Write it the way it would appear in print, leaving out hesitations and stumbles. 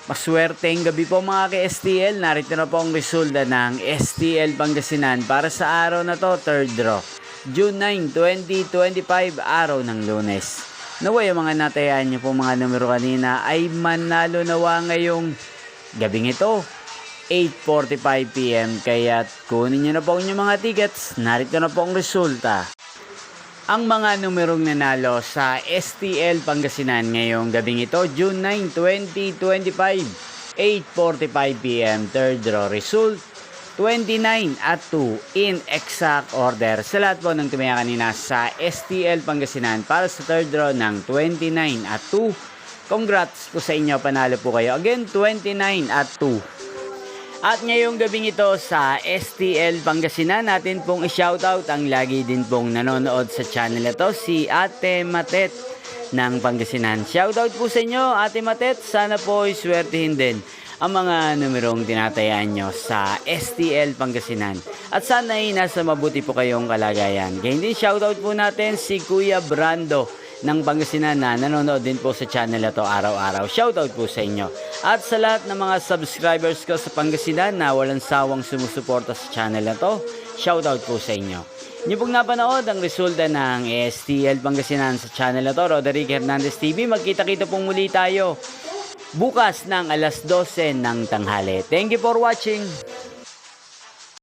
Maswerteng gabi po mga ka-STL. Narito na po ang resulta ng STL Pangasinan para sa araw na to, third draw. June 9, 2025, araw ng Lunes. Naway ang mga natayaan nyo po mga numero kanina ay manalo nawa ngayong gabing ito, 8:45 PM. Kaya kunin nyo na po ang inyong mga tickets. Narito na po ang resulta. Ang mga numerong nanalo sa STL Pangasinan ngayong gabing ito, June 9, 2025, 8:45 PM, third draw result, 29 at 2 in exact order. Sa lahat po ng tumaya kanina sa STL Pangasinan para sa third draw ng 29 at 2, congrats po sa inyo, panalo po kayo. Again, 29 at 2. At ngayong gabing ito sa STL Pangasinan, natin pong i-shoutout ang lagi din pong nanonood sa channel ito, si Ate Matet ng Pangasinan. Shoutout po sa inyo, Ate Matet. Sana po iswertihin din ang mga numerong tinatayaan nyo sa STL Pangasinan. At sana ay nasa mabuti po kayong kalagayan. Kaya hindi, shoutout po natin si Kuya Brando ng Pangasinan na nanonood din po sa channel na to araw-araw. Shoutout po sa inyo. At sa lahat ng mga subscribers ko sa Pangasinan na walang sawang sumusuporta sa channel na to, shoutout po sa inyo. Niyo pong napanood ang resulta ng STL Pangasinan sa channel na to, Roderick Hernandez TV. Magkita-kita pong muli tayo bukas ng alas 12 ng tanghali. Thank you for watching.